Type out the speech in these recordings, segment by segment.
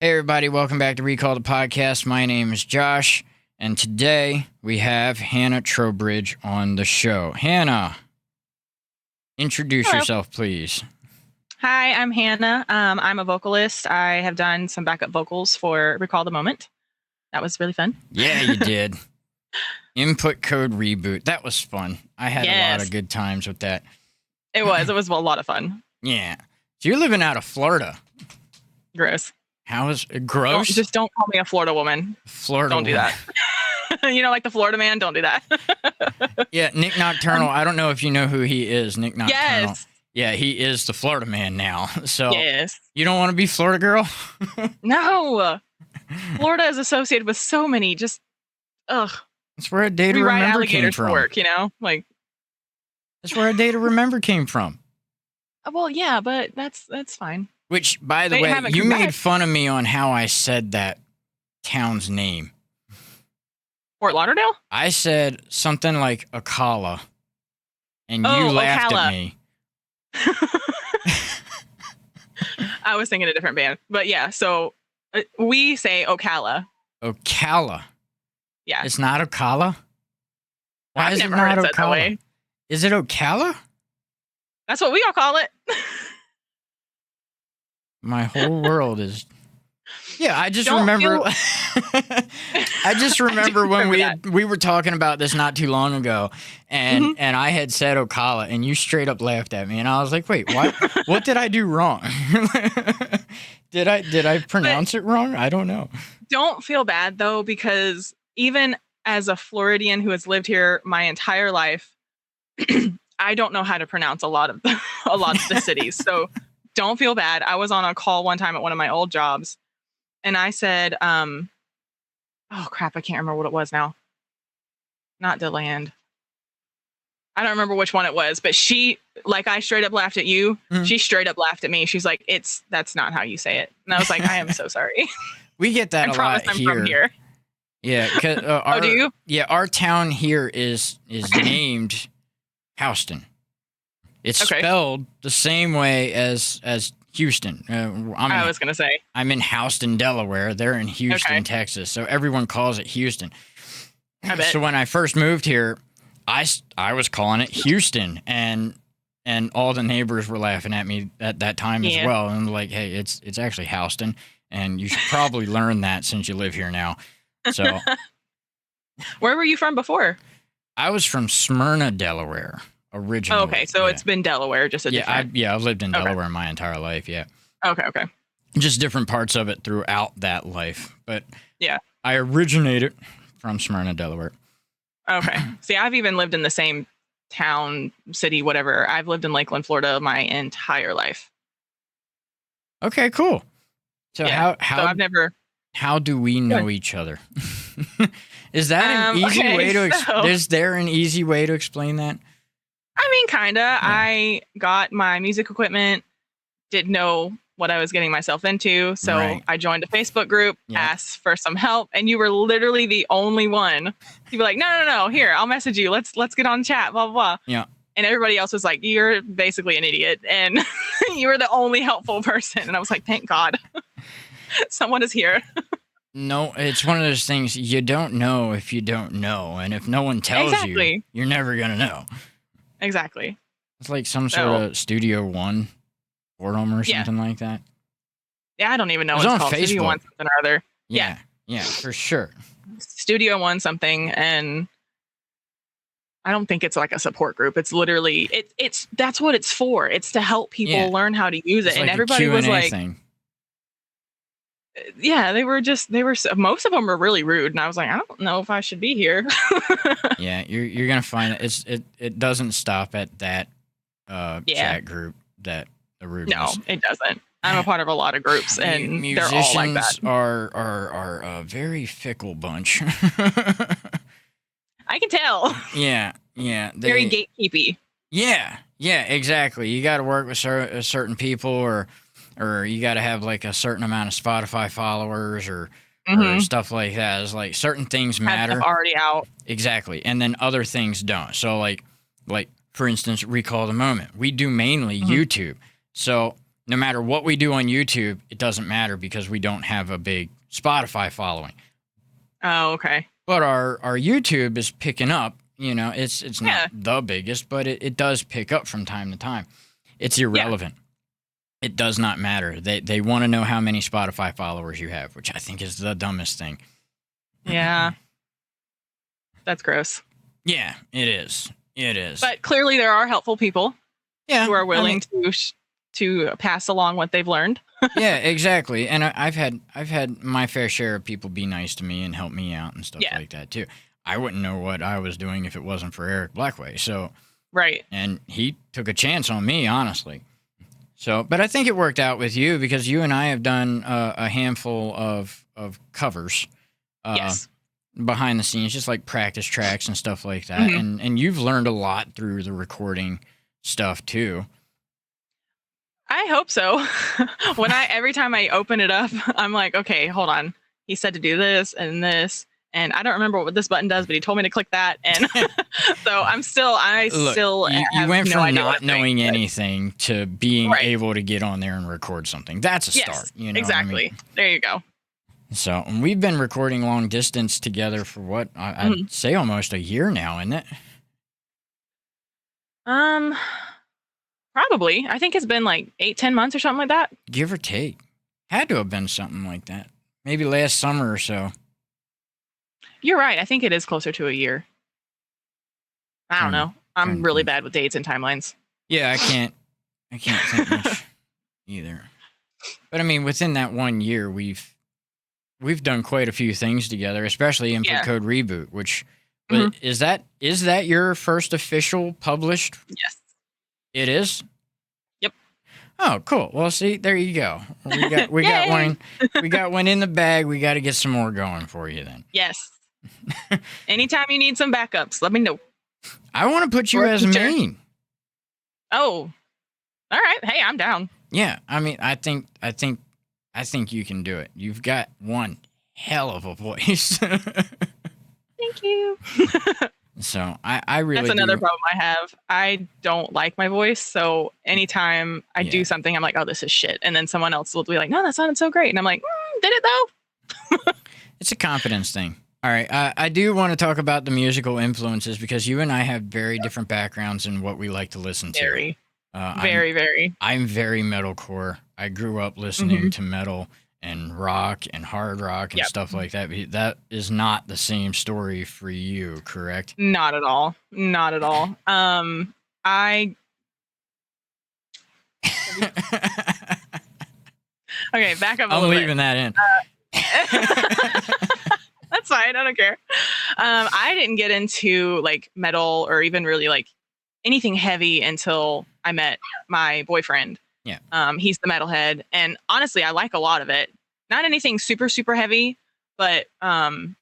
Hey everybody, welcome back to Recall the Podcast. My name is Josh, and today we have Hannah Trowbridge on the show. Hannah, introduce yourself, please. Hi, I'm Hannah. I'm a vocalist. I have done some backup vocals for Recall the Moment. That was really fun. Yeah, you did. Input code reboot. That was fun. I had a lot of good times with that. It was a lot of fun. Yeah. So you're living out of Florida. Gross. How is it gross? Just don't call me a Florida woman. Don't do that. Like the Florida man, don't do that. Yeah, Nick Nocturnal. I don't know if you know who he is, Nick Nocturnal. Yes. Yeah, he is the Florida man now. So yes. You don't want to be Florida girl? No. Florida is associated with so many ugh. That's where a Day to Remember came from. Work, That's where a Day to Remember came from. Well, yeah, but that's fine. Which, by the way, you made fun of me on how I said that town's name. Fort Lauderdale? I said something like Ocala, and you laughed at me. I was thinking a different band. But yeah, so we say Ocala. Ocala? Yeah. It's not Ocala? Why I've is never it not heard it Ocala? said that way. Is it Ocala? That's what we all call it. My whole world is... Yeah, I just remember... I just remember when we were talking about this not too long ago, and I had said Ocala, and you straight up laughed at me, and I was like, wait, what? What did I do wrong? Did I pronounce it wrong? I don't know. Don't feel bad, though, because even as a Floridian who has lived here my entire life, I don't know how to pronounce a lot of the cities, so... Don't feel bad. I was on a call one time at one of my old jobs, and I said, oh crap, I can't remember what it was now. Not DeLand. I don't remember which one it was, but she, like, I straight up laughed at you. She straight up laughed at me. She's like, that's not how you say it. And I was like, I am so sorry. We get that a lot I'm here. From here. Yeah. Oh, do you? Yeah, our town here is named Houston. It's spelled the same way as Houston. I was going to say. I'm in Houston, Delaware. They're in Houston, Texas. So everyone calls it Houston. I bet. So when I first moved here, I was calling it Houston, and all the neighbors were laughing at me at that time as well. And like, hey, it's actually Houston, and you should probably learn that since you live here now. So, where were you from before? I was from Smyrna, Delaware. Originally. Oh, okay, so it's been Delaware, just a different... I've lived in Delaware my entire life, yeah. Okay. Just different parts of it throughout that life, but yeah, I originated from Smyrna, Delaware. Okay. See, I've even lived in the same town, city, whatever. I've lived in Lakeland, Florida my entire life. Okay, cool. So how do we know each other? Is that an easy way to... Is there an easy way to explain that? I mean, kind of. Yeah. I got my music equipment, didn't know what I was getting myself into. So I joined a Facebook group, asked for some help, and you were literally the only one. You'd be like, no, here, I'll message you. Let's get on chat, blah, blah, blah. Yeah. And everybody else was like, you're basically an idiot. And you were the only helpful person. And I was like, thank God. Someone is here. No, it's one of those things you don't know if you don't know. And if no one tells you, you're never going to know. Exactly. It's like some sort of Studio One forum or something like that. Yeah, I don't even know what it's called. Facebook. Studio One something or other. Yeah, for sure. Studio One something, and I don't think it's like a support group. It's literally it's that's what it's for. It's to help people learn how to use it. And like everybody was like, thing. Yeah, they were most of them were really rude, and I was like, I don't know if I should be here. Yeah, you're gonna find it doesn't stop at that chat group, that the rudeness. No, it doesn't. I'm a part of a lot of groups, and they're all like that. Are a very fickle bunch. I can tell. Yeah. Very gatekeepy. Yeah, exactly. You got to work with certain people, or you got to have like a certain amount of Spotify followers, or stuff like that. It's like certain things matter. Have stuff already out. Exactly, and then other things don't. So like for instance, Recall the Moment. We do mainly YouTube. So no matter what we do on YouTube, it doesn't matter because we don't have a big Spotify following. Oh, okay. But our YouTube is picking up. You know, it's not the biggest, but it does pick up from time to time. It's irrelevant. Yeah. It does not matter. They want to know how many Spotify followers you have, which I think is the dumbest thing. Yeah. That's gross. Yeah, it is. It is. But clearly there are helpful people who are willing to pass along what they've learned. Yeah, exactly. And I've had my fair share of people be nice to me and help me out and stuff like that too. I wouldn't know what I was doing if it wasn't for Eric Blackway. So, right. And he took a chance on me, honestly. So, but I think it worked out with you because you and I have done a handful of covers. Yes. Behind the scenes, just like practice tracks and stuff like that. Mm-hmm. And you've learned a lot through the recording stuff too. I hope so. Every time I open it up, I'm like, okay, hold on. He said to do this and this. And I don't remember what this button does, but he told me to click that. And so you went from not knowing anything to being able to get on there and record something. That's a start. You know exactly. I mean? There you go. So we've been recording long distance together for what I'd say almost a year now, isn't it? Probably. I think it's been like 8-10 months or something like that. Give or take. Had to have been something like that. Maybe last summer or so. You're right. I think it is closer to a year. I don't know. I'm really bad with dates and timelines. Yeah, I can't think much either. But I mean, within that 1 year, we've done quite a few things together, especially Input Code Reboot, which is that your first official published? Yes. It is? Yep. Oh, cool. Well, see, there you go. We got one. We got one in the bag. We got to get some more going for you then. Yes. Anytime you need some backups, let me know. I want to put you as main. Oh. All right. Hey, I'm down. Yeah, I mean, I think you can do it. You've got one hell of a voice. Thank you. So I really That's another problem I have. I don't like my voice, so anytime I do something, I'm like, oh, this is shit. And then someone else will be like, no, that sounded so great. And I'm like, did it though? It's a confidence thing. All right, I do want to talk about the musical influences because you and I have very different backgrounds in what we like to listen to. Very. I'm very metalcore. I grew up listening to metal and rock and hard rock and stuff like that. But that is not the same story for you, correct? Not at all. Not at all. Okay, back up a little bit. I'm leaving that in. That's fine. I don't care. I didn't get into like metal or even really like anything heavy until I met my boyfriend. Yeah. He's the metalhead, and honestly, I like a lot of it. Not anything super, super heavy, but I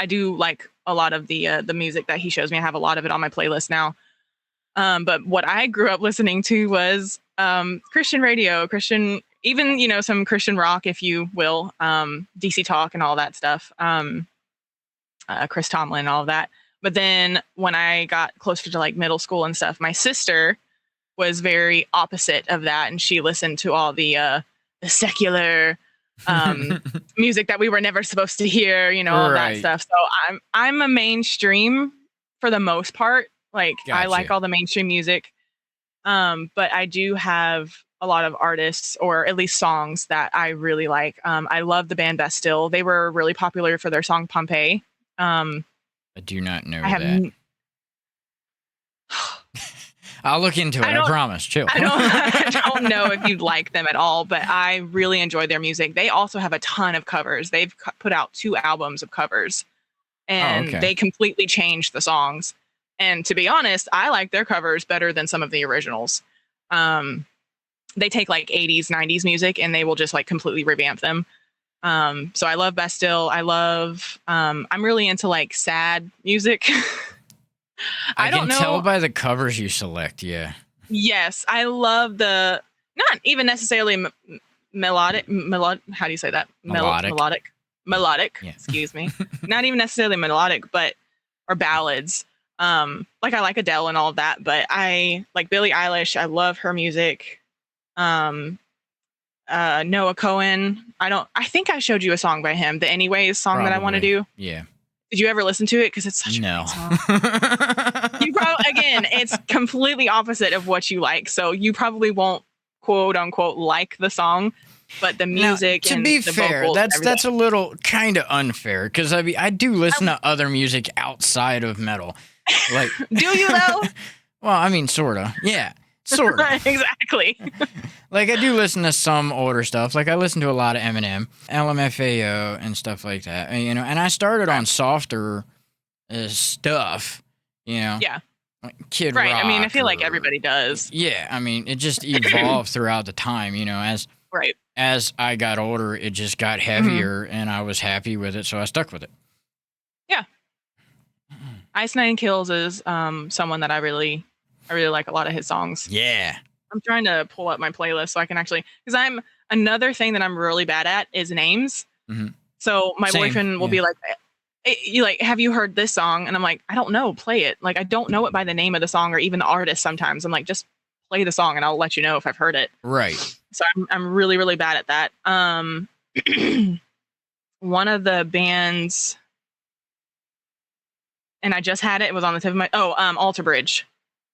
do like a lot of the music that he shows me. I have a lot of it on my playlist now. But what I grew up listening to was Christian radio, even some Christian rock, if you will, DC Talk and all that stuff. Chris Tomlin and all of that. But then when I got closer to like middle school and stuff, my sister was very opposite of that, and she listened to all the secular music that we were never supposed to hear, all that stuff. So I'm a mainstream for the most part. Like I like all the mainstream music, but I do have a lot of artists, or at least songs, that I really like. I love the band Bastille. They were really popular for their song Pompeii. I do not know that. I'll look into it. I promise. Chill. I don't know if you'd like them at all, but I really enjoy their music. They also have a ton of covers. They've put out 2 albums of covers, and they completely changed the songs. And to be honest, I like their covers better than some of the originals. They take like 80s, 90s music, and they will just like completely revamp them. So I love Bastille. I'm really into like sad music. I can tell by the covers you select. Yeah. Yes. I love not even necessarily melodic. How do you say that? Melodic. Yeah. Excuse me. Not even necessarily melodic, or ballads. Like I like Adele and all of that, but I like Billie Eilish. I love her music. Um, Noah Cohen. I think I showed you a song by him, the Anyways song Probably. that I want to do. Yeah. Did you ever listen to it? Because it's such a great song. You probably, again, it's completely opposite of what you like. So you probably won't quote unquote like the song, but the music now, and be the fair, vocals, that's a little kind of unfair because I do listen to other music outside of metal. Like, do you though? Well, I mean, sorta. Yeah, sorta. Exactly. Like, I do listen to some older stuff. Like, I listen to a lot of Eminem, LMFAO, and stuff like that. And I started on softer stuff. Yeah. Like Kid Rock. I mean, I feel like or, everybody does. Yeah, I mean, it just evolved throughout the time. As I got older, it just got heavier, and I was happy with it, so I stuck with it. Yeah. Ice Nine Kills is someone that I really like a lot of his songs. Yeah. I'm trying to pull up my playlist so I can actually, because another thing that I'm really bad at is names. Mm-hmm. So my boyfriend will be like, have you heard this song? And I'm like, I don't know, play it. Like, I don't know it by the name of the song or even the artist sometimes. I'm like, just play the song and I'll let you know if I've heard it. Right. So I'm really, really bad at that. One of the bands, and I just had it was on the tip of my, Alter Bridge.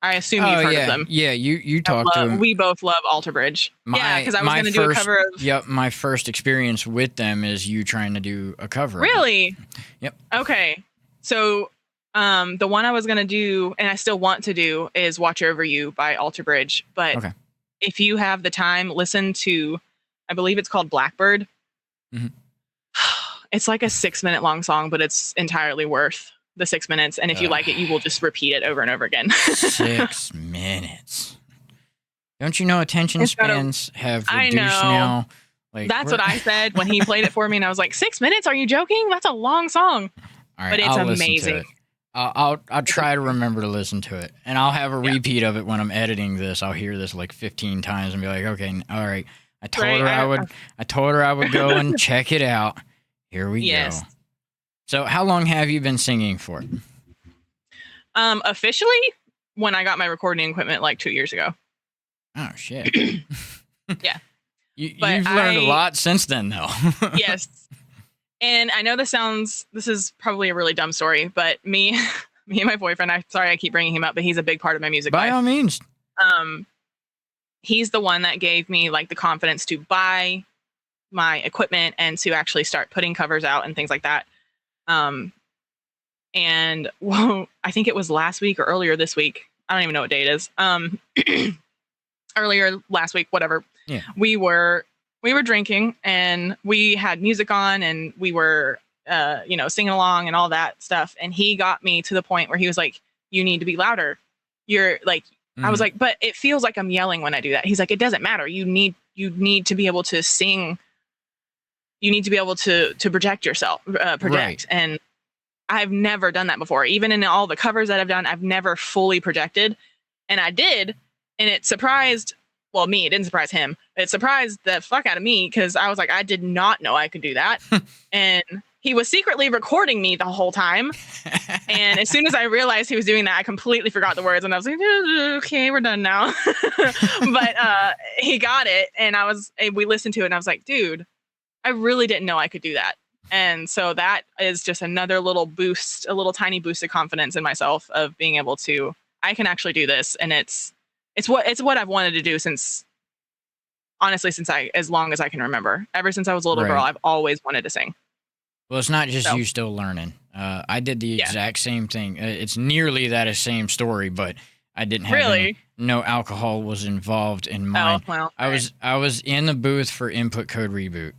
I assume you've heard of them. Yeah, you talked to them. We both love Alter Bridge. Because I was going to do a cover of... Yep, my first experience with them is you trying to do a cover. Really? Yep. Okay. So the one I was going to do, and I still want to do, is Watch Over You by Alter Bridge. But if you have the time, listen to, I believe it's called Blackbird. Mm-hmm. It's like a 6-minute long song, but it's entirely worth the 6 minutes, and if you like it, you will just repeat it over and over again. 6 minutes. Don't you know attention spans have reduced now? Like, that's what I said when he played it for me, and I was like, 6 minutes? Are you joking? That's a long song. All right, but it's amazing. I'll try to remember to listen to it, and I'll have a repeat of it when I'm editing this. I'll hear this like 15 times and be like, okay, all right. I told her I would go and check it out. Here we go. So how long have you been singing for? Officially, when I got my recording equipment like 2 years ago. Oh, shit. Yeah. You've learned a lot since then, though. Yes. And I know this is probably a really dumb story, but me and my boyfriend, I'm sorry I keep bringing him up, but he's a big part of my music life. By all means. He's the one that gave me like the confidence to buy my equipment and to actually start putting covers out and things like that. And I think it was last week or earlier this week. I don't even know what day it is. Earlier last week, whatever. Yeah. We were drinking and we had music on and we were, singing along and all that stuff. And he got me to the point where he was like, you need to be louder. You're like, I was like, but it feels like I'm yelling when I do that. He's like, it doesn't matter. You need to be able to sing. You need to be able to project yourself, Right. And I've never done that before. Even in all the covers that I've done, I've never fully projected. And I did. And it surprised, me, it didn't surprise him. It surprised the fuck out of me because I was like, I did not know I could do that. And he was secretly recording me the whole time. And as soon as I realized he was doing that, I completely forgot the words. And I was like, okay, we're done now. But he got it. And we listened to it and I was like, dude, I really didn't know I could do that. And so that is just another little boost, a little tiny boost of confidence in myself of being able to, I can actually do this. And it's what I've wanted to do since as long as I can remember. Ever since I was a little girl, I've always wanted to sing. Well, it's not just you still learning. I did the exact same thing. It's nearly that same story, but I didn't have no alcohol was involved in mine. Oh, well, I was in the booth for Input Code Reboot.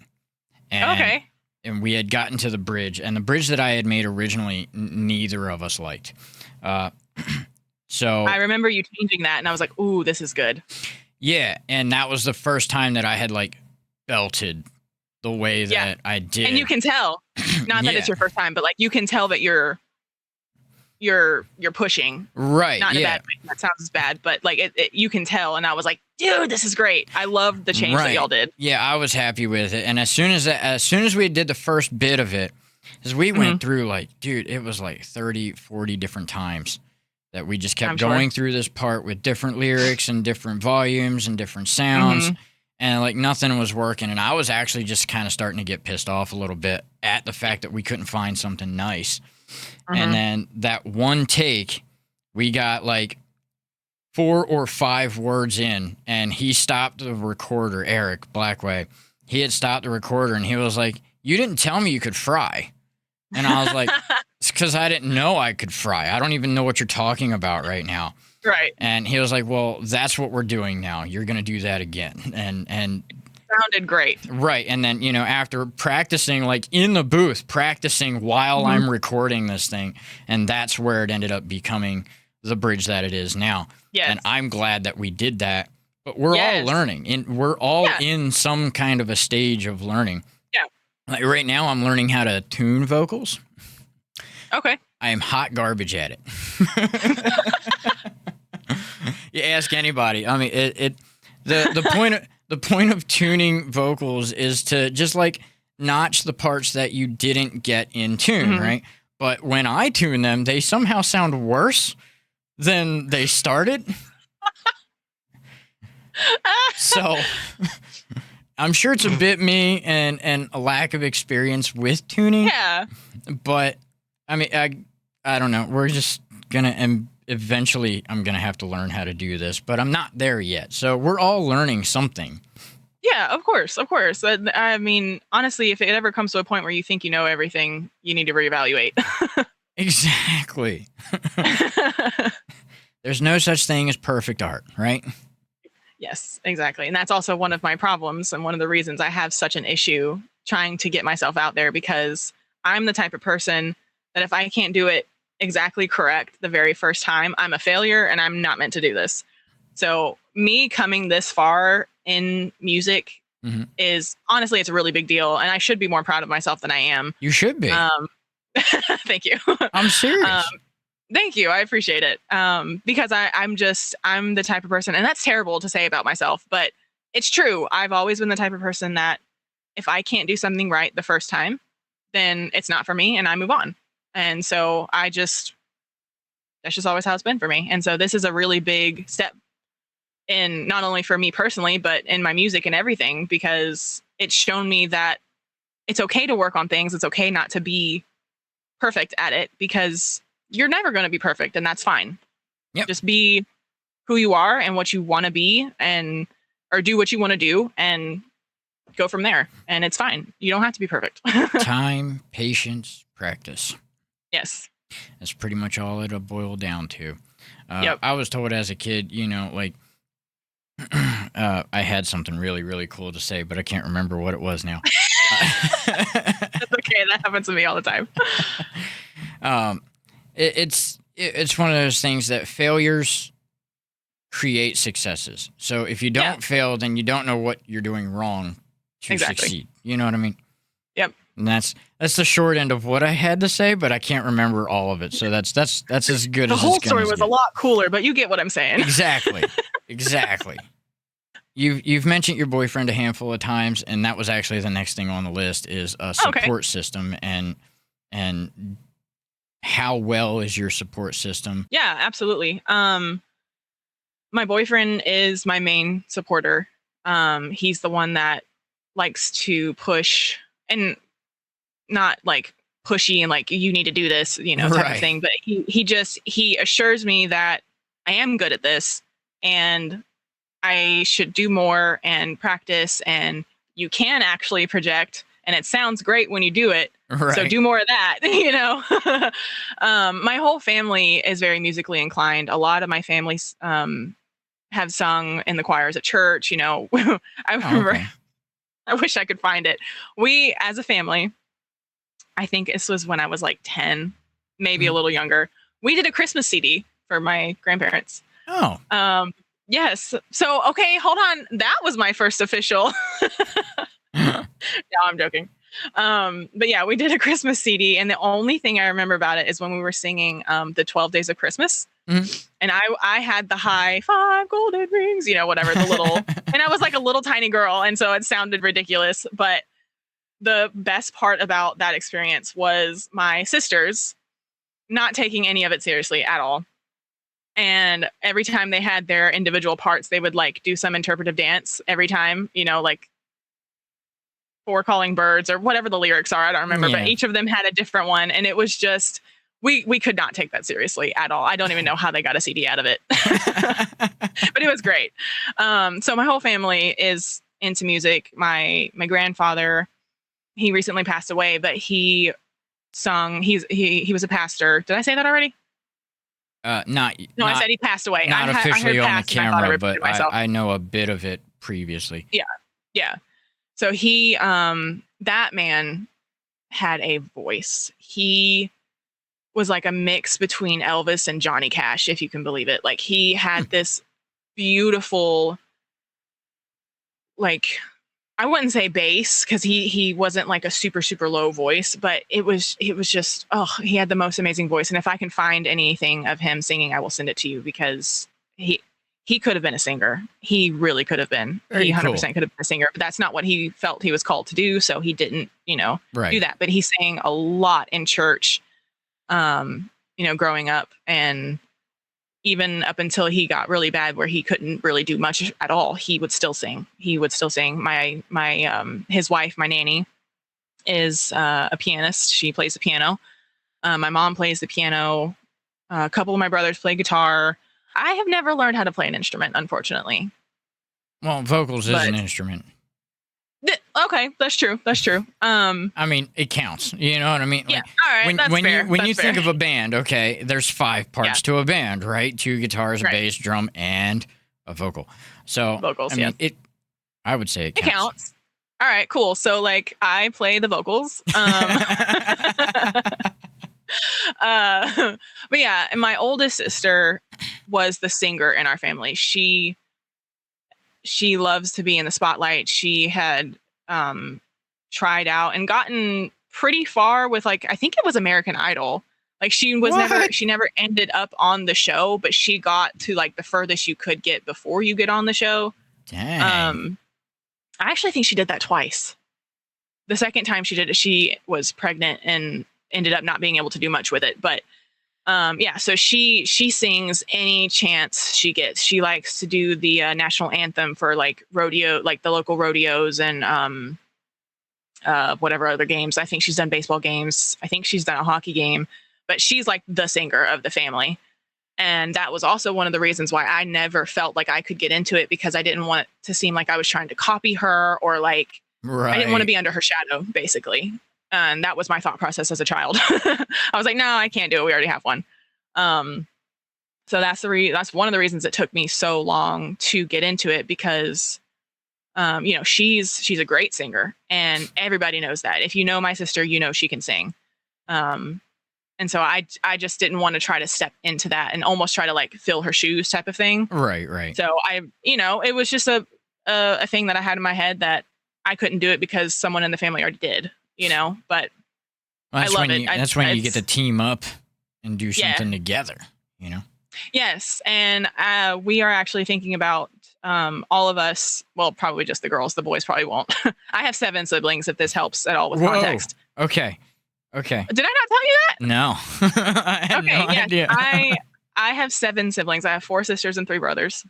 And we had gotten to the bridge, and the bridge that I had made originally, neither of us liked. So I remember you changing that, and I was like, "Ooh, this is good." Yeah, and that was the first time that I had like belted the way that I did, and you can tell. Not that it's your first time, but like you can tell that you're pushing, right? Not in a bad way. That sounds bad, but like you can tell. And I was like, dude, this is great. I loved the change that y'all did. Yeah, I was happy with it. And as soon as we did the first bit of it, because we went through like, dude, it was like 30, 40 different times that we just kept I'm going sure. through this part with different lyrics and different volumes and different sounds. Hmm. And like nothing was working. And I was actually just kind of starting to get pissed off a little bit at the fact that we couldn't find something nice. And Hmm. then that one take, we got like 4 or 5 words in, and he stopped the recorder, Eric Blackway. He had stopped the recorder and he was like, "You didn't tell me you could fry." And I was like, "It's because I didn't know I could fry. I don't even know what you're talking about right now." Right. And he was like, "Well, that's what we're doing now. You're going to do that again." And Sounded great. right. And then, after practicing, like in the booth, practicing while I'm recording this thing, and that's where it ended up becoming the bridge that it is now. Yes. And I'm glad that we did that. But we're all Yes. learning, and we're all Yeah. in some kind of a stage of learning. Yeah. Like right now, I'm learning how to tune vocals. Okay. I am hot garbage at it. You ask anybody. I mean, the point of tuning vocals is to just like notch the parts that you didn't get in tune, right? But when I tune them, they somehow sound worse than they started. So I'm sure it's a bit me and a lack of experience with tuning. Yeah. But I mean, I don't know. We're just gonna eventually. I'm gonna have to learn how to do this, but I'm not there yet. So we're all learning something. Yeah, of course, of course. I mean, honestly, if it ever comes to a point where you think you know everything, you need to reevaluate. Exactly. There's no such thing as perfect art, right? Yes, exactly. And that's also one of my problems and one of the reasons I have such an issue trying to get myself out there, because I'm the type of person that if I can't do it exactly correct the very first time, I'm a failure and I'm not meant to do this. So me coming this far in music is honestly, it's a really big deal, and I should be more proud of myself than I am. You should be. Thank you. I'm serious. Thank you. I appreciate it. Because I'm the type of person, and that's terrible to say about myself, but it's true. I've always been the type of person that if I can't do something right the first time, then it's not for me and I move on. And so that's just always how it's been for me. And so this is a really big step in not only for me personally, but in my music and everything, because it's shown me that it's okay to work on things. It's okay not to be perfect at it, because you're never going to be perfect, and that's fine. Yep. Just be who you are and what you want to be, or do what you want to do and go from there. And it's fine. You don't have to be perfect. Time, patience, practice. Yes. That's pretty much all it'll boil down to. Yep. I was told as a kid, like, I had something really, really cool to say, but I can't remember what it was now. That's okay. That happens to me all the time. It's one of those things that failures create successes. So if you don't fail, then you don't know what you're doing wrong to succeed. You know what I mean? Yep. And that's the short end of what I had to say, but I can't remember all of it. So that's as good as it's the whole story was a lot cooler, but you get what I'm saying. Exactly. Exactly. You've mentioned your boyfriend a handful of times, and that was actually the next thing on the list is a support system, and how well is your support system? Yeah, absolutely. My boyfriend is my main supporter. He's the one that likes to push, and not like pushy and like, you need to do this, type of thing. But he assures me that I am good at this and I should do more and practice, and you can actually project, and it sounds great when you do it. Right. So do more of that, My whole family is very musically inclined. A lot of my families have sung in the choirs at church. I remember, I wish I could find it. We, as a family, I think this was when I was like 10, maybe a little younger, we did a Christmas CD for my grandparents. Oh. Yes. So, okay, hold on. That was my first official. No, I'm joking. But yeah, we did a Christmas CD, and the only thing I remember about it is when we were singing the 12 Days of Christmas. And I had the high 5 golden rings, whatever, the little, and I was like a little tiny girl, and so it sounded ridiculous. But the best part about that experience was my sisters not taking any of it seriously at all. And every time they had their individual parts, they would like do some interpretive dance every time, like for calling birds or whatever the lyrics are. I don't remember, but each of them had a different one. And it was just, we could not take that seriously at all. I don't even know how they got a CD out of it, but it was great. So my whole family is into music. My grandfather, he recently passed away, but he sung, he was a pastor. Did I say that already? I said he passed away. Not officially on the camera, but I know a bit of it previously. Yeah. So he, that man had a voice. He was like a mix between Elvis and Johnny Cash, if you can believe it. Like he had this beautiful, like, I wouldn't say bass because he wasn't like a super, super low voice, but it was just, he had the most amazing voice. And if I can find anything of him singing, I will send it to you because he could have been a singer. He really could have been. He 100% could have been a singer, but that's not what he felt he was called to do. So he didn't, do that. But he sang a lot in church, growing up, and even up until he got really bad where he couldn't really do much at all, he would still sing. My his wife, my nanny, is a pianist. She plays the piano. My mom plays the piano. A couple of my brothers play guitar. I have never learned how to play an instrument, unfortunately. Well, vocals is an instrument. Okay, that's true. I mean, it counts. You know what I mean? Yeah. Like, all right. When you think of a band, okay, there's 5 parts to a band, right? 2 guitars, a bass, drum, and a vocal. So vocals. I mean, I would say it counts. All right, cool. So like, I play the vocals. But yeah, and my oldest sister was the singer in our family. She loves to be in the spotlight. She had tried out and gotten pretty far with, like, I think it was American Idol. Like she never ended up on the show, but she got to like the furthest you could get before you get on the show. Dang. I actually think she did that twice. The second time she did it, she was pregnant and ended up not being able to do much with it. But so she sings any chance she gets. She likes to do the national anthem for like rodeo, like the local rodeos and whatever other games. I think she's done baseball games. I think she's done a hockey game, but she's like the singer of the family. And that was also one of the reasons why I never felt like I could get into it, because I didn't want it to seem like I was trying to copy her or like, I didn't want to be under her shadow, basically. And that was my thought process as a child. I was like, no, I can't do it. We already have one. So that's one of the reasons it took me so long to get into it, because, she's a great singer and everybody knows that. If you know my sister, she can sing. And so I just didn't want to try to step into that and almost try to like fill her shoes type of thing. Right. So it was just a thing that I had in my head that I couldn't do it because someone in the family already did. But I love it. That's when you get to team up and do something together, Yes. And we are actually thinking about all of us, well, probably just the girls, the boys probably won't. I have 7 siblings, if this helps at all with context. Okay. Did I not tell you that? No. I had no idea. I have 7 siblings. I have 4 sisters and 3 brothers.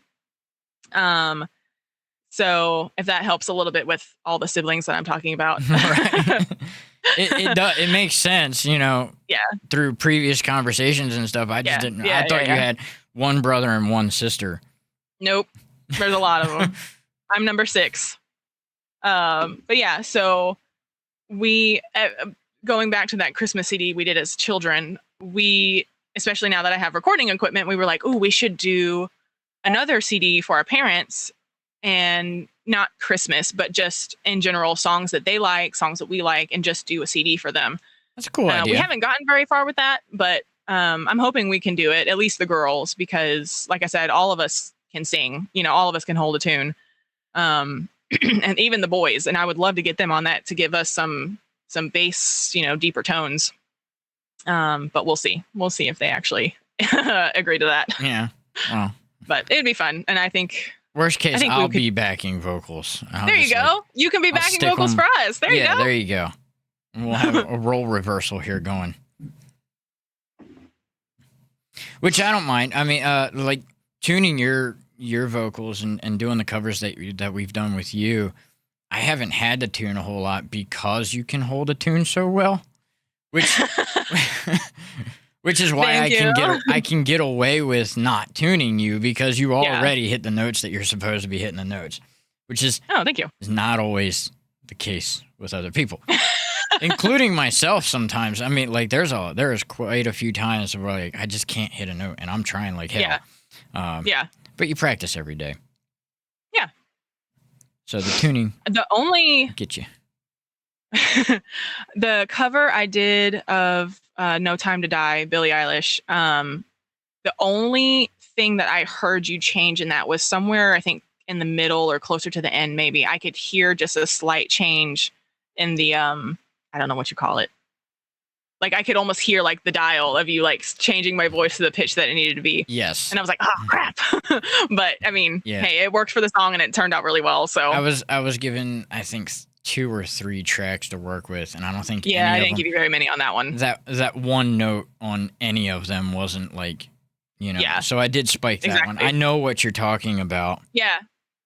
So if that helps a little bit with all the siblings that I'm talking about. Right. It makes sense, through previous conversations and stuff. I just didn't. I thought you had 1 brother and 1 sister. Nope. There's a lot of them. I'm number 6. But yeah, so we, going back to that Christmas CD we did as children, especially now that I have recording equipment, we were like, oh, we should do another CD for our parents. And not Christmas, but just in general, songs that they like, songs that we like, and just do a CD for them. That's a cool idea. We haven't gotten very far with that, but I'm hoping we can do it, at least the girls, because like I said, all of us can sing, all of us can hold a tune. And even the boys, and I would love to get them on that to give us some bass, deeper tones. But we'll see. We'll see if they actually agree to that. Yeah. Well. But it'd be fun. And I think... Worst case, I'll be backing vocals. There you go. You can be backing vocals for us. There you go. Yeah, there you go. And we'll have a role reversal here going. Which I don't mind. I mean, like tuning your vocals and doing the covers that we've done with you. I haven't had to tune a whole lot because you can hold a tune so well, which which is why I can get away with not tuning you because you already hit the notes that you're supposed to be hitting the notes, which is thank you. Is not always the case with other people. Including myself sometimes. I mean, like there is quite a few times where like I just can't hit a note and I'm trying like hell. Yeah. But you practice every day. Yeah. So the tuning get you. The cover I did of No Time to Die, Billie Eilish, the only thing that I heard you change in that was somewhere, I think in the middle or closer to the end, maybe. I could hear just a slight change in the I don't know what you call it. Like I could almost hear like the dial of you like changing my voice to the pitch that it needed to be. Yes. And I was like, oh crap. But I mean, hey, it worked for the song and it turned out really well. So I was given, I think, 2 or 3 tracks to work with, and I don't think I didn't give you very many on that one. That one note on any of them wasn't like, you know. Yeah. So I did spike that one. I know what you're talking about. Yeah.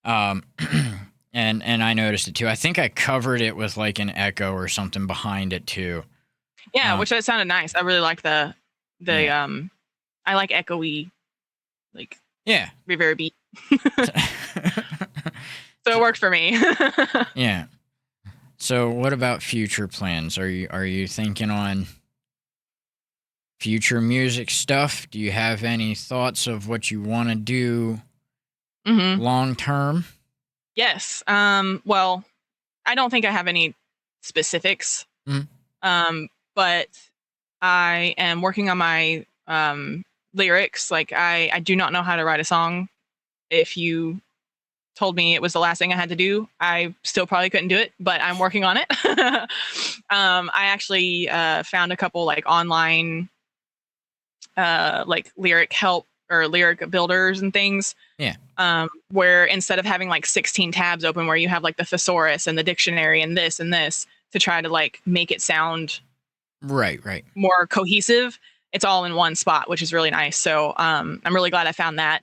And I noticed it too. I think I covered it with like an echo or something behind it too. Yeah, which that sounded nice. I really like the I like echoey, like reverb. So it worked for me. Yeah. So what about future plans? Are you thinking on future music stuff? Do you have any thoughts of what you want to do long term? Yes. Well, I don't think I have any specifics. But I am working on my lyrics. Like I do not know how to write a song. If you told me it was the last thing I had to do, I still probably couldn't do it, but I'm working on it. I actually found a couple like online like lyric help or lyric builders and things. Yeah. Where instead of having like 16 tabs open where you have like the thesaurus and the dictionary and this to try to like make it sound right more cohesive, it's all in one spot, which is really nice. So I'm really glad I found that.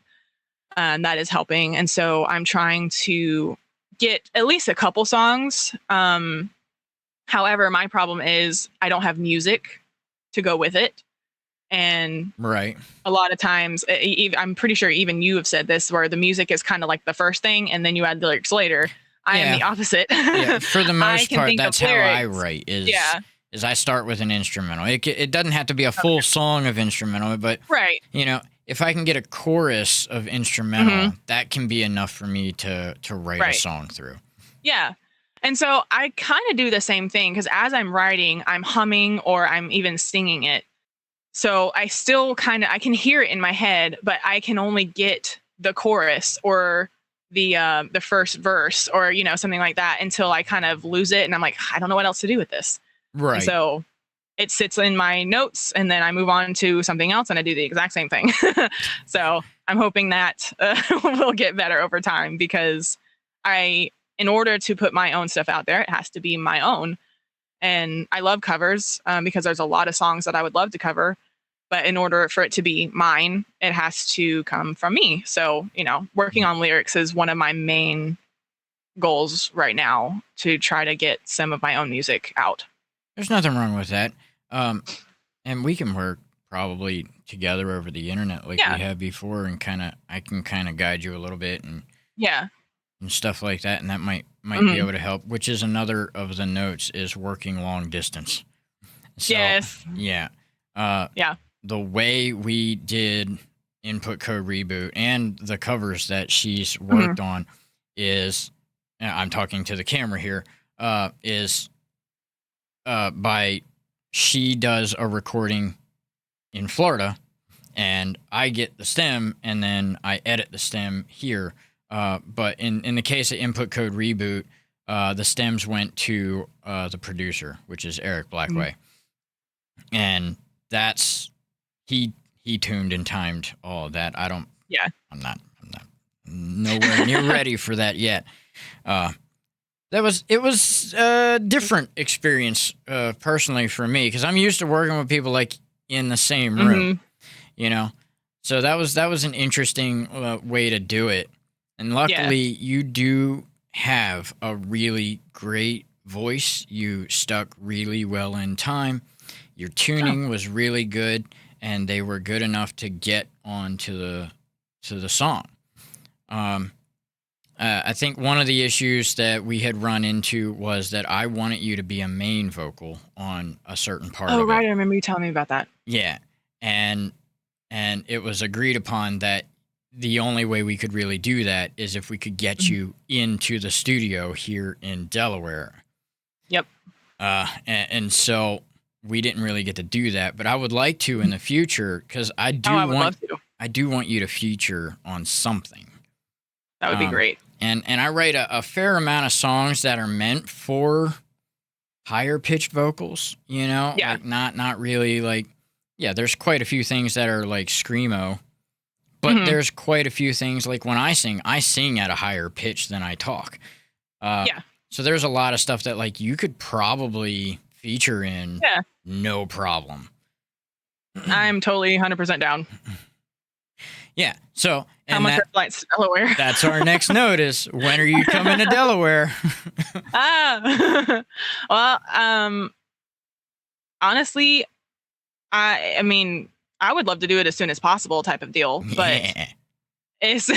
And that is helping. And so I'm trying to get at least a couple songs. However, my problem is I don't have music to go with it. And a lot of times, I'm pretty sure even you have said this, where the music is kind of like the first thing and then you add the lyrics later. I am the opposite. Yeah, for the most part, that's how I write is I start with an instrumental. It doesn't have to be a full song of instrumental, but you know, if I can get a chorus of instrumental, that can be enough for me to write a song through. Yeah. And so I kind of do the same thing because as I'm writing, I'm humming or I'm even singing it. So I still I can hear it in my head, but I can only get the chorus or the first verse or, you know, something like that until I kind of lose it. And I'm like, I don't know what else to do with this. Right. And so it sits in my notes and then I move on to something else and I do the exact same thing. So I'm hoping that will get better over time because in order to put my own stuff out there, it has to be my own. And I love covers because there's a lot of songs that I would love to cover. But in order for it to be mine, it has to come from me. So, you know, working on lyrics is one of my main goals right now to try to get some of my own music out. There's nothing wrong with that. And we can work probably together over the internet like we have before and I can guide you a little bit and stuff like that. And that might be able to help, which is another of the notes is working long distance. So, yes. Yeah. The way we did Input Code Reboot and the covers that she's worked on is, I'm talking to the camera here, is she does a recording in Florida and I get the stem and then I edit the stem here. But in the case of Input Code Reboot, the stems went to the producer, which is Eric Blackway. And that's he tuned and timed all of that. I'm not nowhere near ready for that yet. It was a different experience personally for me because I'm used to working with people like in the same room, you know. So that was an interesting way to do it. And luckily, you do have a really great voice. You stuck really well in time. Your tuning was really good, and they were good enough to get onto the song. I think one of the issues that we had run into was that I wanted you to be a main vocal on a certain part of it. Oh, right. I remember you telling me about that. Yeah. And it was agreed upon that the only way we could really do that is if we could get you into the studio here in Delaware. Yep. And so we didn't really get to do that, but I would like to in the future, because I do want you to feature on something. That would be great. And I write a fair amount of songs that are meant for higher pitched vocals, you know? Yeah. Like not really like, yeah, there's quite a few things that are like screamo, but there's quite a few things like when I sing at a higher pitch than I talk. So there's a lot of stuff that like you could probably feature in no problem. I'm totally 100% down. Yeah. So, how much are flights to Delaware? That's our next notice. When are you coming to Delaware? Well, honestly, I mean, I would love to do it as soon as possible type of deal, but it's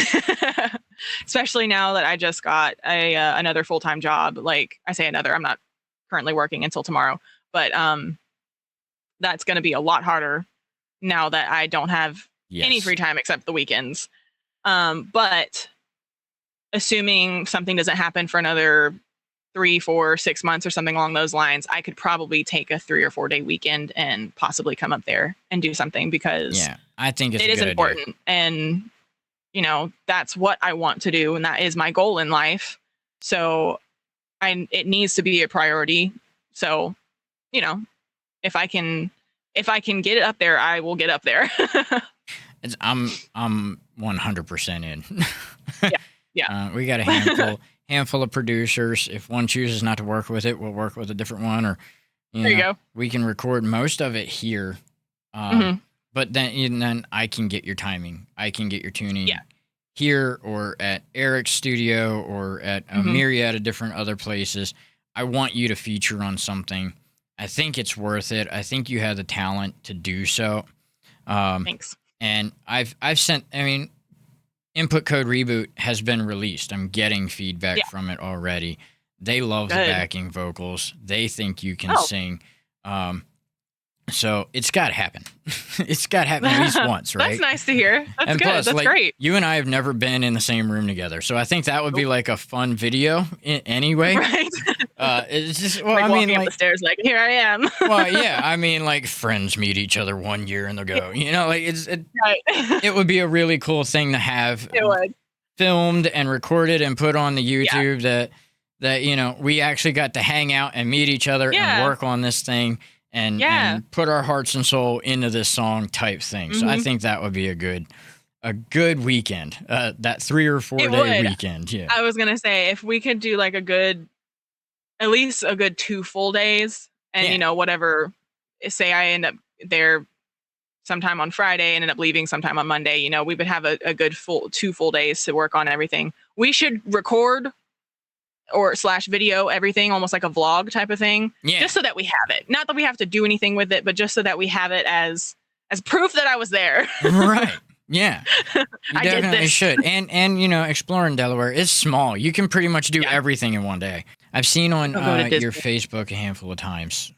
especially now that I just got another full-time job. Like I say another, I'm not currently working until tomorrow, but that's going to be a lot harder now that I don't have any free time except the weekends. But assuming something doesn't happen for another 3, 4, 6 months or something along those lines, I could probably take a 3 or 4 day weekend and possibly come up there and do something, because I think it is important idea. And you know, that's what I want to do, and that is my goal in life. So it needs to be a priority. So, you know, if I can get it up there, I will get up there. I'm 100% in. Yeah. We got a handful of producers. If one chooses not to work with it, we'll work with a different one, or there you go. We can record most of it here. But then I can get your timing. I can get your tuning here or at Eric's studio or at a myriad of different other places. I want you to feature on something. I think it's worth it. I think you have the talent to do so. Thanks. And I've sent, I mean, Input Code Reboot has been released. I'm getting feedback from it already. They love the backing vocals. They think you can sing. So it's got to happen. It's got to happen at least once, right? That's nice to hear. That's and good. Plus, that's like, great. You and I have never been in the same room together, so I think that would be like a fun video anyway. Right. It's just, well, like I mean, walking up the stairs, like, here I am. Well, yeah, I mean, like friends meet each other one year and they'll go, you know, like it would be a really cool thing to have filmed and recorded and put on the YouTube that, you know, we actually got to hang out and meet each other and work on this thing. And put our hearts and soul into this song type thing. So I think that would be a good weekend. That 3 or 4 day weekend. Yeah. I was gonna say, if we could do like at least a good 2 full days, and you know, whatever. Say I end up there sometime on Friday and end up leaving sometime on Monday. You know, we would have a good 2 full days to work on everything. We should record or / video everything, almost like a vlog type of thing, just so that we have it. Not that we have to do anything with it, but just so that we have it as proof that I was there. Right. Yeah. You I definitely did this. should. And you know, exploring Delaware is small. You can pretty much do everything in one day. I've seen on your Facebook a handful of times,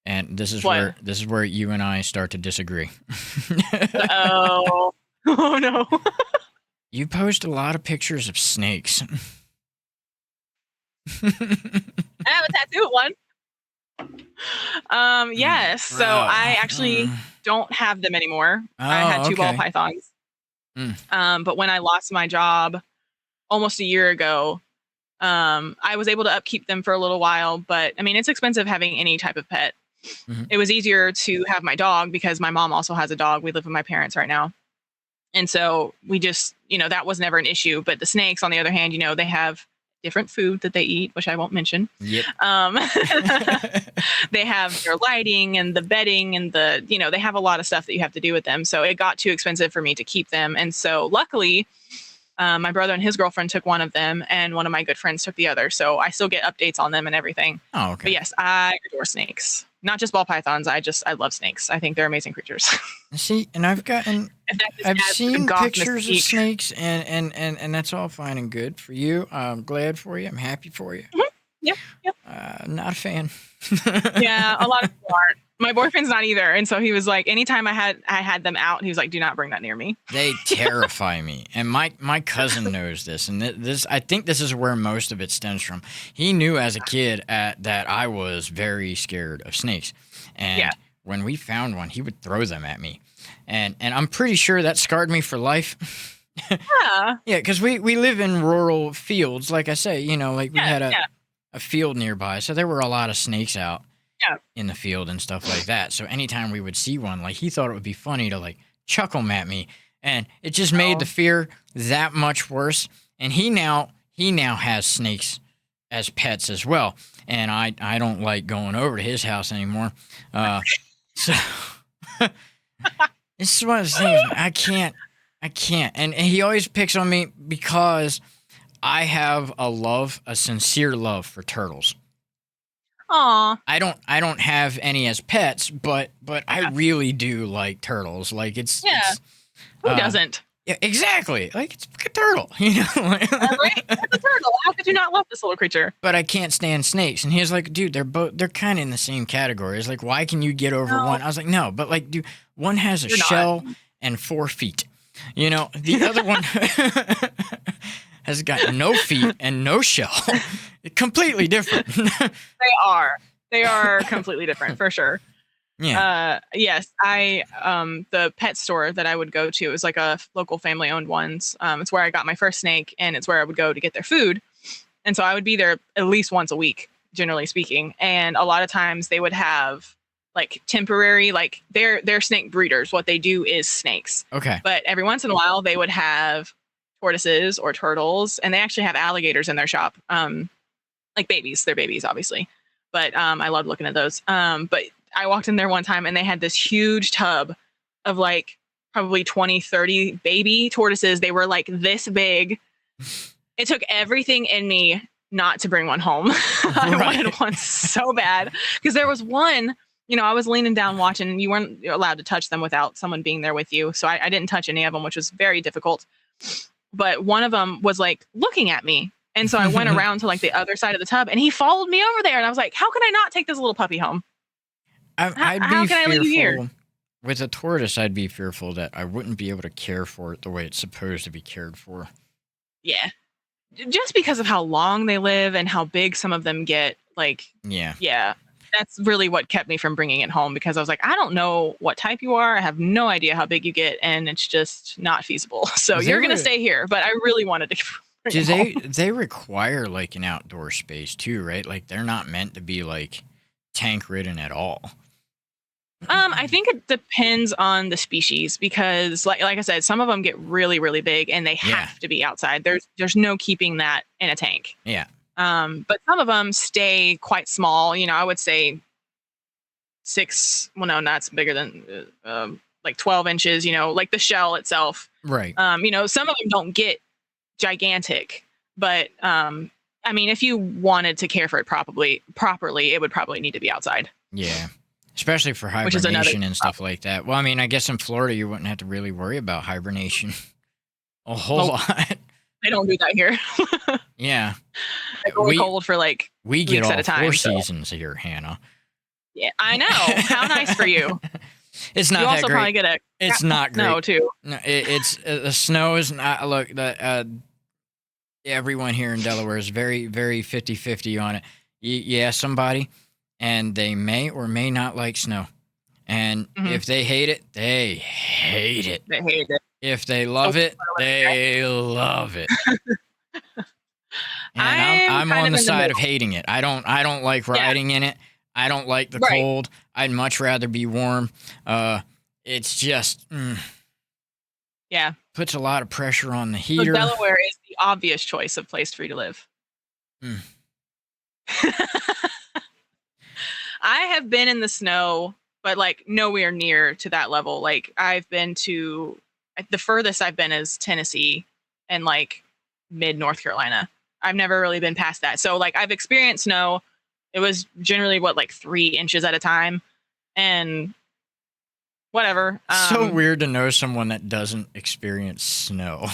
and this is where you and I start to disagree. Oh no. You post a lot of pictures of snakes. I have a tattoo of one. Yes. So I actually don't have them anymore. I had 2 ball pythons. But when I lost my job almost a year ago, I was able to upkeep them for a little while. But I mean, it's expensive having any type of pet. It was easier to have my dog because my mom also has a dog. We live with my parents right now. And so we just, you know, that was never an issue. But the snakes, on the other hand, you know, they have different food that they eat, which I won't mention. Yep. They have their lighting and the bedding and they have a lot of stuff that you have to do with them. So it got too expensive for me to keep them. And so luckily, my brother and his girlfriend took one of them, and one of my good friends took the other. So I still get updates on them and everything. Oh, okay. But yes, I adore snakes. Not just ball pythons. I love snakes. I think they're amazing creatures. See, and I've seen pictures of snakes, and that's all fine and good for you. I'm glad for you. I'm happy for you. Yep. Not a fan. Yeah, a lot of people aren't. My boyfriend's not either, and so he was like, anytime I had them out, he was like, "Do not bring that near me." They terrify me, and my cousin knows this, and I think this is where most of it stems from. He knew as a kid that I was very scared of snakes, and when we found one, he would throw them at me, and I'm pretty sure that scarred me for life. Yeah, because we live in rural fields, like I say, like we had a field nearby, so there were a lot of snakes out. In the field and stuff like that. So anytime we would see one, like he thought it would be funny to like chuck them at me, and it just made the fear that much worse. And he now has snakes as pets as well, and I don't like going over to his house anymore. So this is one of those things I can't. And he always picks on me because I have a sincere love for turtles. Aw. I don't have any as pets, but I really do like turtles. Like it's who doesn't? Yeah, exactly. Like it's a turtle, Right? It's a turtle. How could you not love this little creature? But I can't stand snakes. And he was like, dude, they're kind of in the same category. It's like, why can you get over one? I was like, no, but like, dude, one has a shell and 4 feet. The other one has got no feet and no shell. Completely different. They are completely different for sure. Yeah. Yes, the pet store that I would go to, it was like a local family owned ones. It's where I got my first snake, and it's where I would go to get their food. And so I would be there at least once a week, generally speaking. And a lot of times they would have like temporary, like they're snake breeders. What they do is snakes. Okay. But every once in a while they would have tortoises or turtles, and they actually have alligators in their shop. Like babies. They're babies, obviously. But I loved looking at those. But I walked in there one time, and they had this huge tub of like probably 20, 30 baby tortoises. They were like this big. It took everything in me not to bring one home. I wanted one so bad. Because there was one, I was leaning down watching, and you weren't allowed to touch them without someone being there with you. So I didn't touch any of them, which was very difficult. But one of them was like looking at me. And so I went around to like the other side of the tub, and he followed me over there. And I was like, how can I not take this little puppy home? How can I leave you here? With a tortoise, I'd be fearful that I wouldn't be able to care for it the way it's supposed to be cared for. Yeah. Just because of how long they live and how big some of them get. Like, yeah. That's really what kept me from bringing it home, because I was like, I don't know what type you are. I have no idea how big you get, and it's just not feasible. So you're going to stay here. But I really wanted to. They require like an outdoor space too, right? Like they're not meant to be like tank ridden at all. I think it depends on the species, because like I said, some of them get really, really big, and they have to be outside. There's no keeping that in a tank. Yeah. But some of them stay quite small. I would say 6. Well, no, that's bigger than like 12 inches. Like the shell itself. Right. Some of them don't get gigantic, but I mean, if you wanted to care for it properly, it would probably need to be outside. Yeah. Especially for hibernation and stuff like that. Well, I mean, I guess in Florida you wouldn't have to really worry about hibernation a whole lot. They don't do that here. Yeah. It's only cold for like we get weeks all at a time, 4 seasons here, Hannah. Yeah, I know. How nice for you. It's not you that also great. Probably get it's not great. Snow too. No, it's the snow is not. Look, everyone here in Delaware is very, very 50-50 on it. You ask somebody, and they may or may not like snow. And if they hate it, they hate it. They hate it. If they love it, they love it. And I'm on the side of hating it. I don't like riding in it. I don't like the cold. I'd much rather be warm. It's just puts a lot of pressure on the heater. So Delaware is the obvious choice of place for you to live. Mm. I have been in the snow, but like nowhere near to that level. Like I've been to the furthest I've been is Tennessee and like mid North Carolina. I've never really been past that. So like I've experienced snow. It was generally like 3 inches at a time, and whatever. So weird to know someone that doesn't experience snow.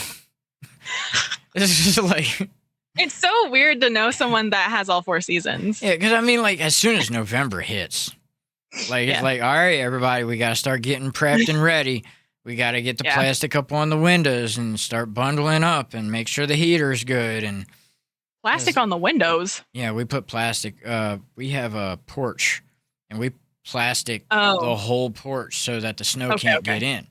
It's just like, it's so weird to know someone that has all 4 seasons. yeah, because I mean, like as soon as November hits, like it's like, all right, everybody, we got to start getting prepped and ready. We got to get the plastic up on the windows and start bundling up and make sure the heater's good. And plastic on the windows. Yeah, we put plastic. We have a porch, and we plastic Oh. the whole porch so that the snow can't get in.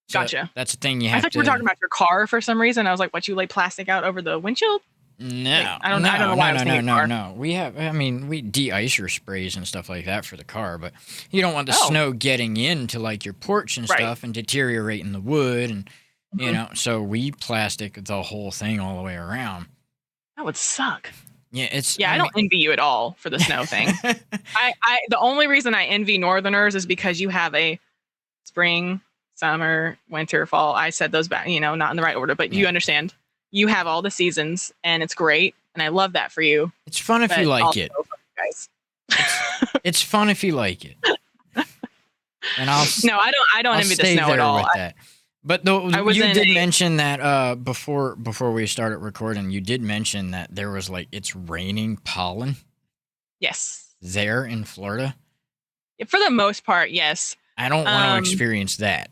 So Gotcha. That's the thing you have I thought you were talking about your car for some reason. I was like, what, you lay plastic out over the windshield? No, like, I don't know why I was thinking car. No. We have, I mean, we de-icer sprays and stuff like that for the car, but you don't want the snow getting into like your porch and stuff and deteriorating the wood, and you know. So we plastic the whole thing all the way around. That would suck. Yeah, I don't envy you at all for the snow thing. I the only reason I envy Northerners is because you have a spring, summer, winter, fall. I said those back, not in the right order, but you understand. You have all the seasons, and it's great, and I love that for you. It's fun if you like it, guys. It's fun if you like it. And I don't envy the snow at all. But you did mention that before we started recording, you did mention that there was like it's raining pollen. Yes. There in Florida. For the most part, yes. I don't want to experience that.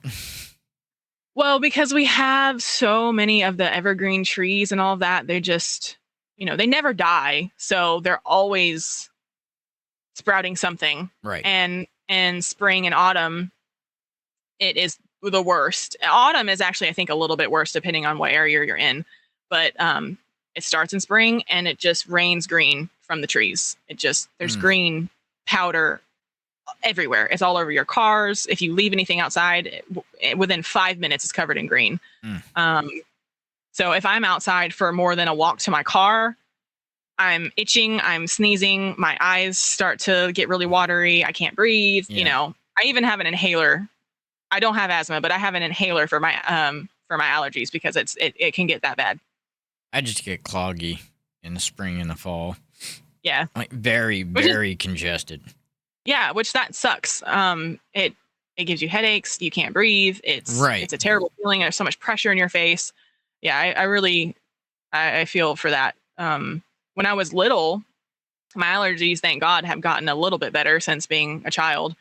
Well, because we have so many of the evergreen trees and all of that, they just, they never die. So they're always sprouting something. Right. And spring and autumn, it is the worst. Autumn is actually, I think, a little bit worse depending on what area you're in. But it starts in spring and it just rains green from the trees. There's green powder everywhere. It's all over your cars. If you leave anything outside, within 5 minutes, it's covered in green. So if I'm outside for more than a walk to my car, I'm itching, I'm sneezing, my eyes start to get really watery, I can't breathe. I even have an inhaler. I don't have asthma, but I have an inhaler for my allergies because it can get that bad. I just get cloggy in the spring and the fall. Yeah. Like very, very congested. Yeah, which that sucks. It gives you headaches. You can't breathe. It's a terrible feeling. There's so much pressure in your face. Yeah, I really feel for that. When I was little, my allergies, thank God, have gotten a little bit better since being a child.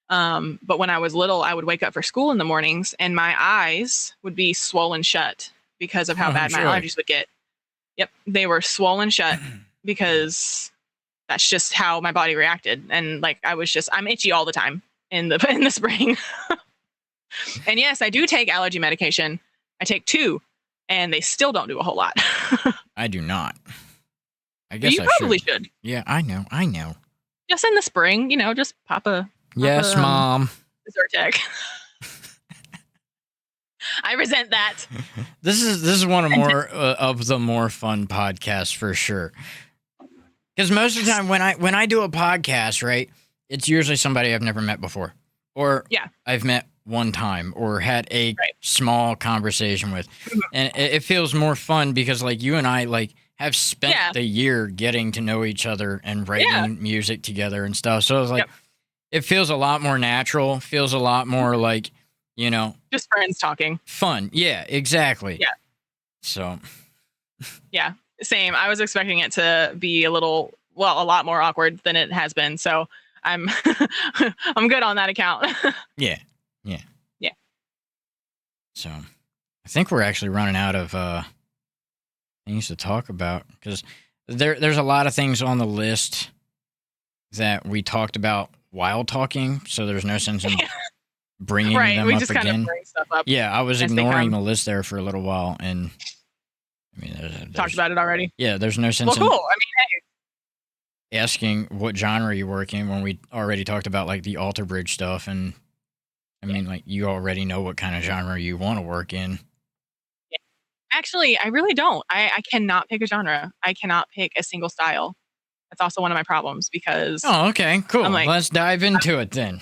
But when I was little, I would wake up for school in the mornings and my eyes would be swollen shut because of how bad my allergies would get. Yep, they were swollen shut because that's just how my body reacted. And like, I'm itchy all the time in the spring. And yes, I do take allergy medication. I take 2 and they still don't do a whole lot. I do not. I guess you probably should. Yeah, I know. Just in the spring, just pop a Mom. Zyrtec. I resent that. This is one of the more fun podcasts for sure. Because most of the time when I do a podcast, right, it's usually somebody I've never met before, or I've met one time, or had a small conversation with, and it feels more fun because like you and I like have spent the year getting to know each other and writing music together and stuff. So it's like it feels a lot more natural. Feels a lot more like just friends talking. Fun. Yeah. Exactly. Yeah. So. Yeah. Same. I was expecting it to be a lot more awkward than it has been. So I'm I'm good on that account. Yeah. So I think we're actually running out of things to talk about because there's a lot of things on the list that we talked about while talking. So there's no sense in bringing them up again. Kind of bring stuff up. Yeah, I was ignoring the list there for a little while, and I mean, there's talked about it already. Yeah, there's no sense. Well, cool. I mean, asking what genre you work in when we already talked about like the Alter Bridge stuff, and I mean, like you already know what kind of genre you want to work in. Yeah. Actually, I really don't. I cannot pick a genre. I cannot pick a single style. That's also one of my problems because Oh, okay, cool. I'm like, Let's dive into it then.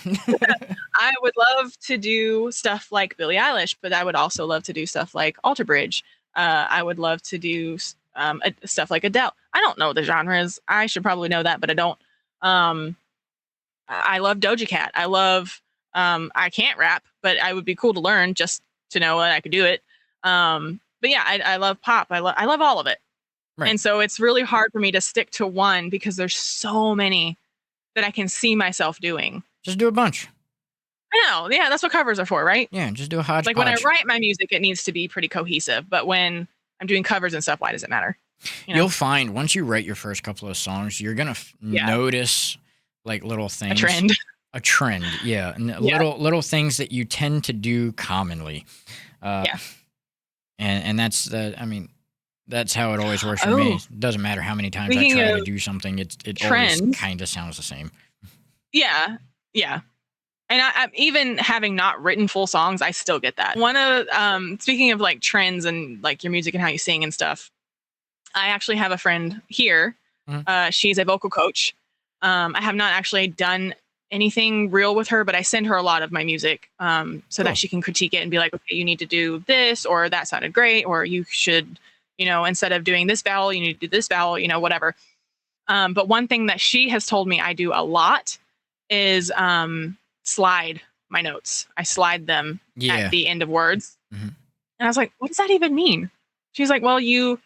I would love to do stuff like Billie Eilish, but I would also love to do stuff like Alter Bridge. I would love to do stuff like Adele. I don't know the genres. I should probably know that, but I don't. I love Doja Cat. I love. I can't rap, but I would be cool to learn just to know that I could do it. But yeah, I love pop. I love all of it. Right. And so it's really hard for me to stick to one because there's so many that I can see myself doing. Just do a bunch. I know. Yeah, that's what covers are for, right? Yeah, just do a hodgepodge. Like when I write my music, it needs to be pretty cohesive. But when I'm doing covers and stuff, why does it matter? You know? You'll find once you write your first couple of songs, you're going to notice like little things. A trend, yeah. And little things that you tend to do commonly. And that's that's how it always works for me. It doesn't matter how many times I try to do something. It always kind of sounds the same. Yeah. Yeah. And I'm even having not written full songs, I still get that. One of speaking of like trends and like your music and how you sing and stuff, I actually have a friend here. Mm-hmm. She's a vocal coach. I have not actually done anything real with her, but I send her a lot of my music so that she can critique it and be like, okay, you need to do this, or that sounded great, or you should, instead of doing this vowel, you need to do this vowel, whatever. But one thing that she has told me I do a lot is slide my notes. I slide them at the end of words. Mm-hmm. And I was like, what does that even mean? She's like, well, you'll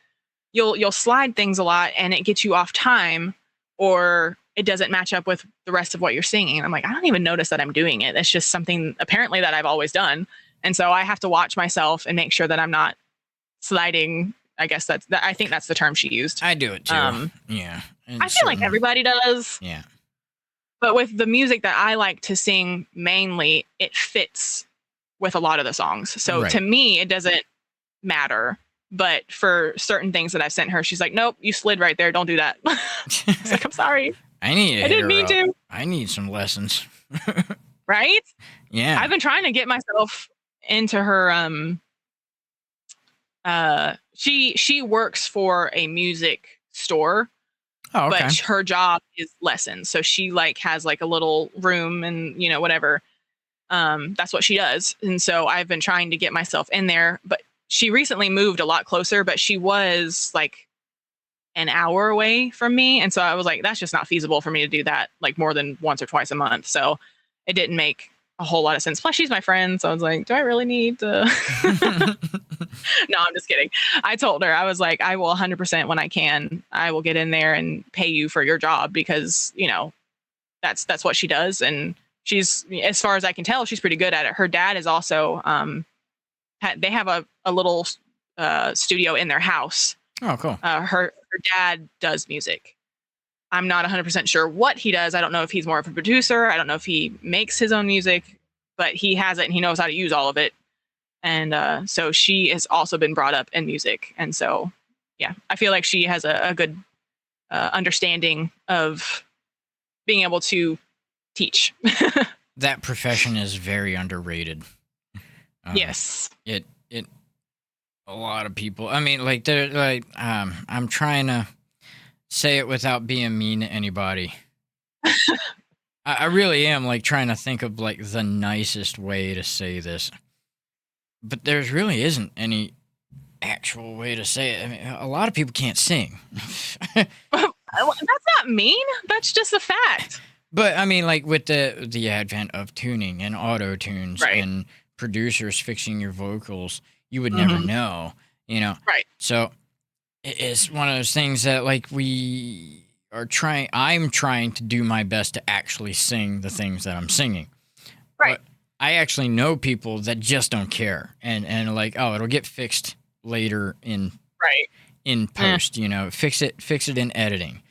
slide things a lot and it gets you off time, or it doesn't match up with the rest of what you're singing. And I'm like, I don't even notice that I'm doing it. It's just something apparently that I've always done. And so I have to watch myself and make sure that I'm not sliding. I guess I think that's the term she used. I do it too. Yeah. I feel like everybody does. Yeah. But with the music that I like to sing mainly, it fits with a lot of the songs. So to me, it doesn't matter. But for certain things that I've sent her, she's like, nope, you slid right there. Don't do that. It's like, I'm sorry. I didn't mean to. I need some lessons. Right? Yeah. I've been trying to get myself into her. She works for a music store. Oh, okay. But her job is lessons. So she has a little room and, whatever. That's what she does. And so I've been trying to get myself in there, but she recently moved a lot closer, but she was an hour away from me. And so I was like, that's just not feasible for me to do that more than once or twice a month. So it didn't make a whole lot of sense. Plus she's my friend. So I was like, do I really need to? No, I'm just kidding. I told her, I was like, I will 100% when I can, I will get in there and pay you for your job because, that's what she does. And she's, as far as I can tell, she's pretty good at it. Her dad is also, they have a little studio in their house. Oh, cool. Her dad does music. I'm not 100% sure what he does. I don't know if he's more of a producer. I don't know if he makes his own music, but he has it and he knows how to use all of it. And so she has also been brought up in music. And so, yeah, I feel like she has a good understanding of being able to teach. That profession is very underrated. Yes. It a lot of people. I mean, I'm trying to say it without being mean to anybody. I really am trying to think of the nicest way to say this, but there really isn't any actual way to say it. I mean, a lot of people can't sing. That's not mean. That's just a fact. But I mean, with the advent of tuning and auto tunes and producers fixing your vocals, you would never know, Right. So it's one of those things that I'm trying to do my best to actually sing the things that I'm singing. Right. But I actually know people that just don't care and it'll get fixed later in post, fix it in editing,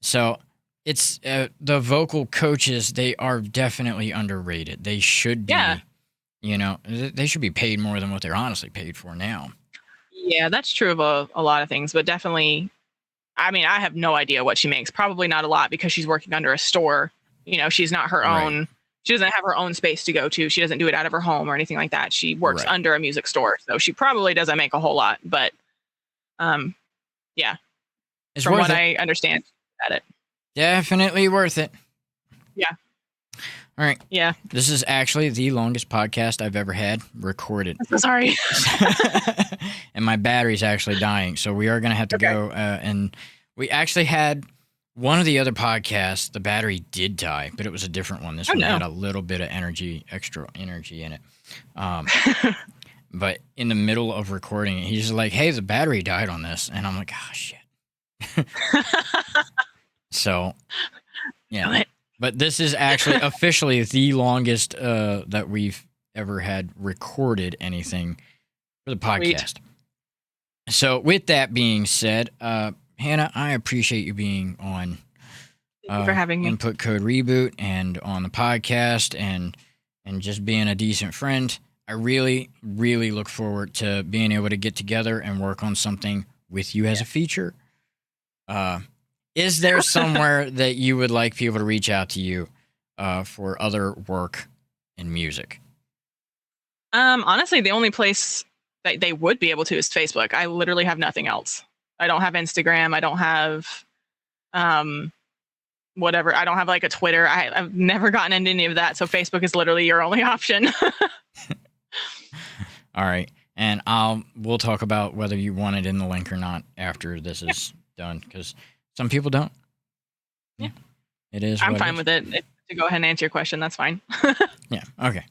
So it's the vocal coaches, they are definitely underrated. They should be. Yeah. They should be paid more than what they're honestly paid for now. Yeah, that's true of a lot of things, but definitely, I mean, I have no idea what she makes. Probably not a lot because she's working under a store. She's not her own she doesn't have her own space to go to. She doesn't do it out of her home or anything like that. She works under a music store, so she probably doesn't make a whole lot. But, yeah, it's from worth what it. I understand, at it. Definitely worth it. Yeah. All right. Yeah. This is actually the longest podcast I've ever had recorded. I'm so sorry. And my battery's actually dying, so we are going to have to go. And we actually had one of the other podcasts, the battery did die, but it was a different one. This one had a little bit of extra energy in it. But in the middle of recording, he's like, hey, the battery died on this. And I'm like, oh, shit. So, yeah. But this is actually officially the longest that we've ever had recorded anything for the podcast. Sweet. So with that being said, Hannah, I appreciate you being on Thank you for having me. Input Code Reboot and on the podcast and just being a decent friend. I really, really look forward to being able to get together and work on something with you as a feature. Is there somewhere that you would like people to reach out to you for other work in music? Honestly, the only place that they would be able to is Facebook. I literally have nothing else. I don't have Instagram. I don't have whatever. I don't have like a Twitter. I've never gotten into any of that. So Facebook is literally your only option. All right. And we'll talk about whether you want it in the link or not after this is done, because some people don't. Yeah. It is. I'm fine with it. To go ahead and answer your question, that's fine. Yeah. Okay.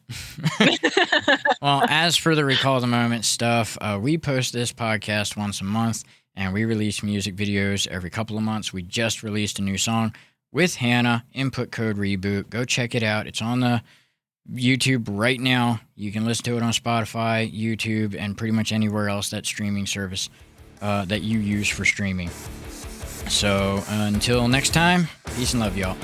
Well, as for the Recall the Moment stuff, we post this podcast once a month, and we release music videos every couple of months. We just released a new song with Hannah, Input Code Reboot. Go check it out. It's on the YouTube right now. You can listen to it on Spotify, YouTube, and pretty much anywhere else that streaming service that you use for streaming. So until next time, peace and love, y'all.